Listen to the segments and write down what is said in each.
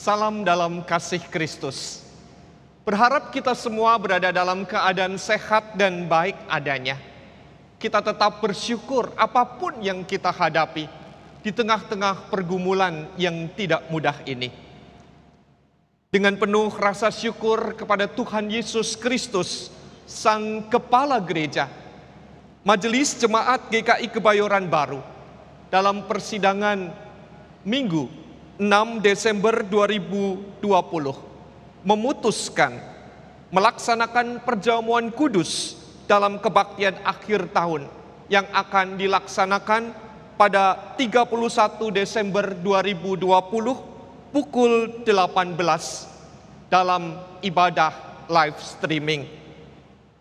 Salam dalam kasih Kristus. Berharap kita semua berada dalam keadaan sehat dan baik adanya. Kita tetap bersyukur apapun yang kita hadapi di tengah-tengah pergumulan yang tidak mudah ini. Dengan penuh rasa syukur kepada Tuhan Yesus Kristus, Sang Kepala Gereja, Majelis Jemaat GKI Kebayoran Baru, dalam persidangan Minggu 6 Desember 2020 memutuskan melaksanakan perjamuan kudus dalam kebaktian akhir tahun yang akan dilaksanakan pada 31 Desember 2020 pukul 18 dalam ibadah live streaming.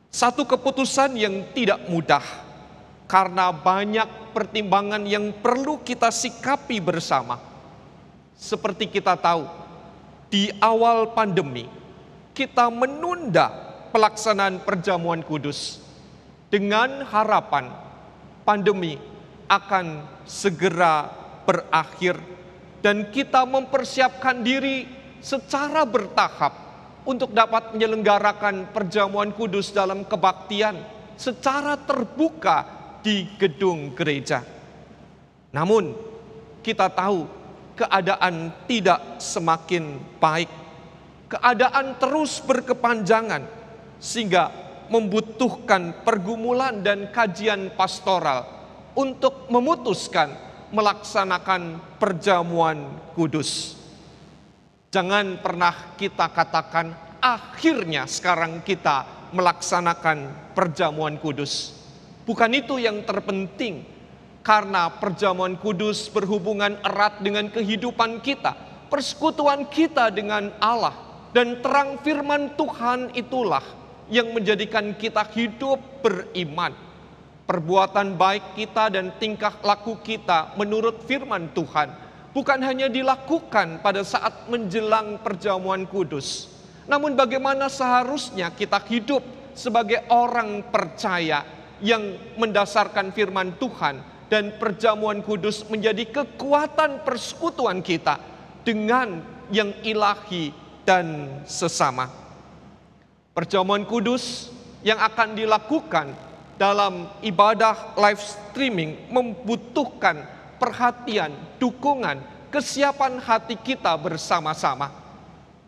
Satu keputusan yang tidak mudah karena banyak pertimbangan yang perlu kita sikapi bersama. Seperti kita tahu, di awal pandemi, kita menunda pelaksanaan perjamuan kudus dengan harapan pandemi akan segera berakhir dan kita mempersiapkan diri secara bertahap untuk dapat menyelenggarakan perjamuan kudus dalam kebaktian secara terbuka di gedung gereja. Namun, kita tahu keadaan tidak semakin baik. Keadaan terus berkepanjangan sehingga membutuhkan pergumulan dan kajian pastoral untuk memutuskan melaksanakan perjamuan kudus. Jangan pernah kita katakan akhirnya sekarang kita melaksanakan perjamuan kudus. Bukan itu yang terpenting. Karena perjamuan kudus berhubungan erat dengan kehidupan kita, persekutuan kita dengan Allah, dan terang firman Tuhan itulah yang menjadikan kita hidup beriman. Perbuatan baik kita dan tingkah laku kita menurut firman Tuhan bukan hanya dilakukan pada saat menjelang perjamuan kudus, namun bagaimana seharusnya kita hidup sebagai orang percaya yang mendasarkan firman Tuhan. Dan perjamuan kudus menjadi kekuatan persekutuan kita dengan yang ilahi dan sesama. Perjamuan kudus yang akan dilakukan dalam ibadah live streaming membutuhkan perhatian, dukungan, kesiapan hati kita bersama-sama.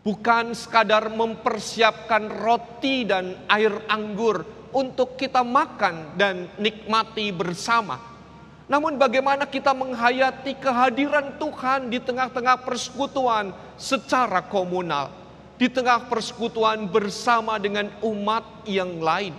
Bukan sekadar mempersiapkan roti dan air anggur untuk kita makan dan nikmati bersama. Namun bagaimana kita menghayati kehadiran Tuhan di tengah-tengah persekutuan secara komunal, di tengah persekutuan bersama dengan umat yang lain.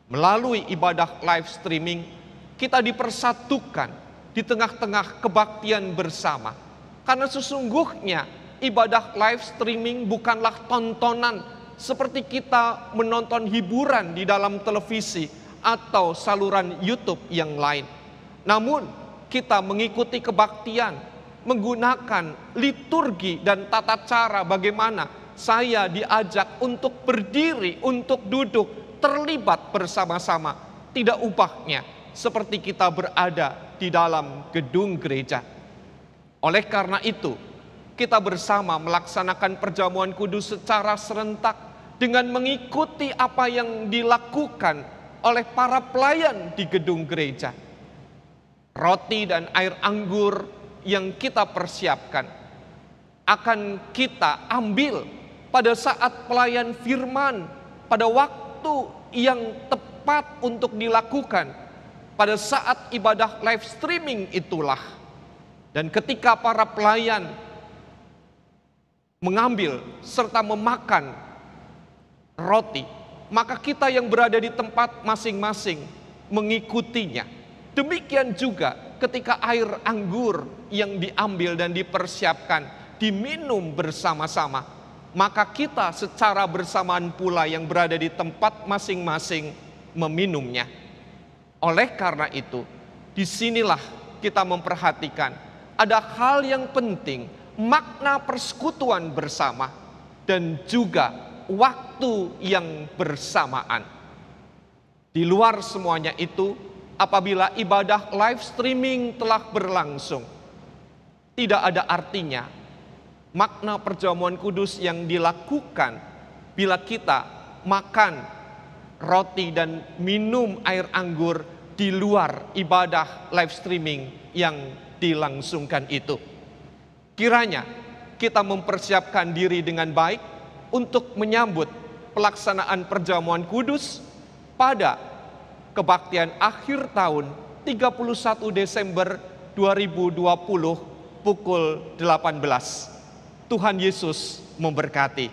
Melalui ibadah live streaming, kita dipersatukan di tengah-tengah kebaktian bersama. Karena sesungguhnya ibadah live streaming bukanlah tontonan seperti kita menonton hiburan di dalam televisi atau saluran YouTube yang lain. Namun kita mengikuti kebaktian, menggunakan liturgi dan tata cara bagaimana saya diajak untuk berdiri, untuk duduk, terlibat bersama-sama. Tidak ubahnya seperti kita berada di dalam gedung gereja. Oleh karena itu, kita bersama melaksanakan perjamuan kudus secara serentak dengan mengikuti apa yang dilakukan oleh para pelayan di gedung gereja. Roti dan air anggur yang kita persiapkan akan kita ambil pada saat pelayan firman, pada waktu yang tepat untuk dilakukan, pada saat ibadah live streaming itulah. Dan ketika para pelayan mengambil serta memakan roti, maka kita yang berada di tempat masing-masing mengikutinya. Demikian juga ketika air anggur yang diambil dan dipersiapkan diminum bersama-sama, maka kita secara bersamaan pula yang berada di tempat masing-masing meminumnya. Oleh karena itu, disinilah kita memperhatikan ada hal yang penting, makna persekutuan bersama dan juga waktu yang bersamaan. Di luar semuanya itu, apabila ibadah live streaming telah berlangsung, tidak ada artinya makna perjamuan kudus yang dilakukan bila kita makan roti dan minum air anggur di luar ibadah live streaming yang dilangsungkan itu. Kiranya kita mempersiapkan diri dengan baik untuk menyambut pelaksanaan perjamuan kudus pada kebaktian akhir tahun 31 Desember 2020 pukul 18. Tuhan Yesus memberkati.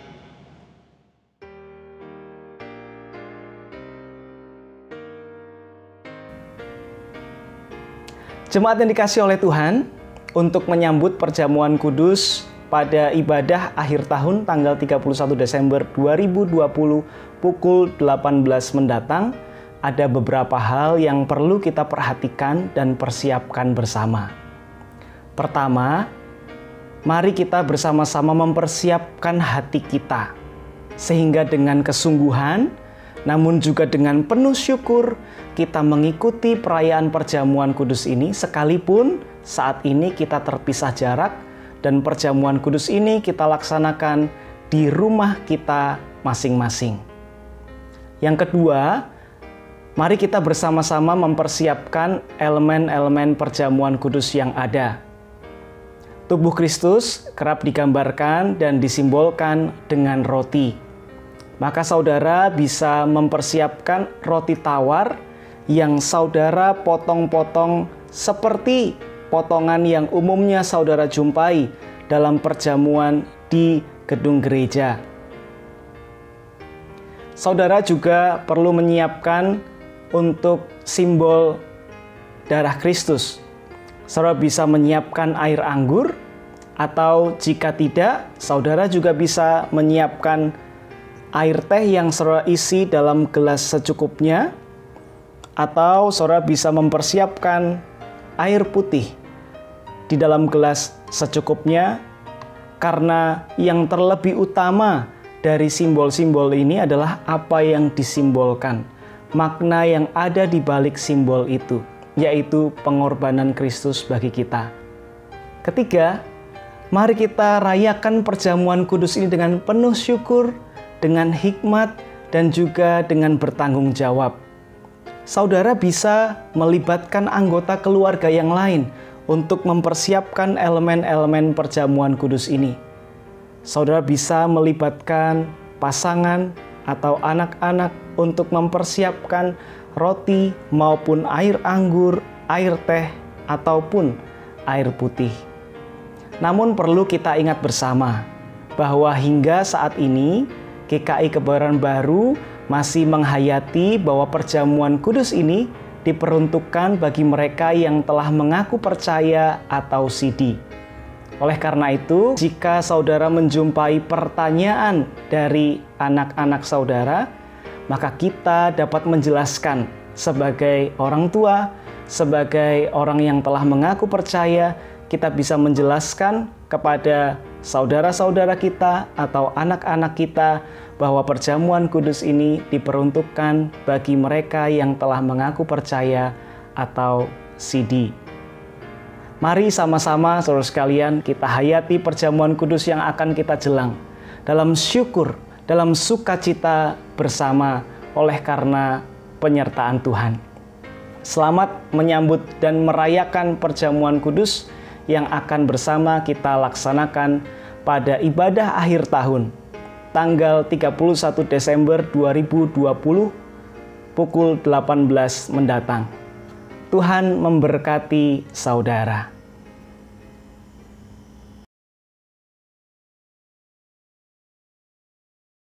Jemaat yang dikasihi oleh Tuhan, untuk menyambut perjamuan kudus pada ibadah akhir tahun tanggal 31 Desember 2020 pukul 18 mendatang, ada beberapa hal yang perlu kita perhatikan dan persiapkan bersama. Pertama, mari kita bersama-sama mempersiapkan hati kita, sehingga dengan kesungguhan, namun juga dengan penuh syukur, kita mengikuti perayaan perjamuan kudus ini, sekalipun saat ini kita terpisah jarak, dan perjamuan kudus ini kita laksanakan di rumah kita masing-masing. Yang kedua, mari kita bersama-sama mempersiapkan elemen-elemen perjamuan kudus yang ada. Tubuh Kristus kerap digambarkan dan disimbolkan dengan roti. Maka saudara bisa mempersiapkan roti tawar yang saudara potong-potong seperti potongan yang umumnya saudara jumpai dalam perjamuan di gedung gereja. Saudara juga perlu menyiapkan untuk simbol darah Kristus. Saudara bisa menyiapkan air anggur, atau jika tidak, saudara juga bisa menyiapkan air teh yang saudara isi dalam gelas secukupnya, atau saudara bisa mempersiapkan air putih di dalam gelas secukupnya, karena yang terlebih utama dari simbol-simbol ini adalah apa yang disimbolkan, makna yang ada di balik simbol itu, yaitu pengorbanan Kristus bagi kita. Ketiga, mari kita rayakan perjamuan kudus ini dengan penuh syukur, dengan hikmat, dan juga dengan bertanggung jawab. Saudara bisa melibatkan anggota keluarga yang lain untuk mempersiapkan elemen-elemen perjamuan kudus ini. Saudara bisa melibatkan pasangan atau anak-anak untuk mempersiapkan roti maupun air anggur, air teh, ataupun air putih. Namun perlu kita ingat bersama bahwa hingga saat ini GKI Kebayoran Baru masih menghayati bahwa perjamuan kudus ini diperuntukkan bagi mereka yang telah mengaku percaya atau CD. Oleh karena itu, jika saudara menjumpai pertanyaan dari anak-anak saudara, maka kita dapat menjelaskan sebagai orang tua, sebagai orang yang telah mengaku percaya, kita bisa menjelaskan kepada saudara-saudara kita atau anak-anak kita bahwa perjamuan kudus ini diperuntukkan bagi mereka yang telah mengaku percaya atau CD. Mari sama-sama saudara sekalian kita hayati perjamuan kudus yang akan kita jelang dalam syukur, dalam sukacita bersama oleh karena penyertaan Tuhan. Selamat menyambut dan merayakan perjamuan kudus yang akan bersama kita laksanakan pada ibadah akhir tahun tanggal 31 Desember 2020 pukul 18 mendatang. Tuhan memberkati saudara.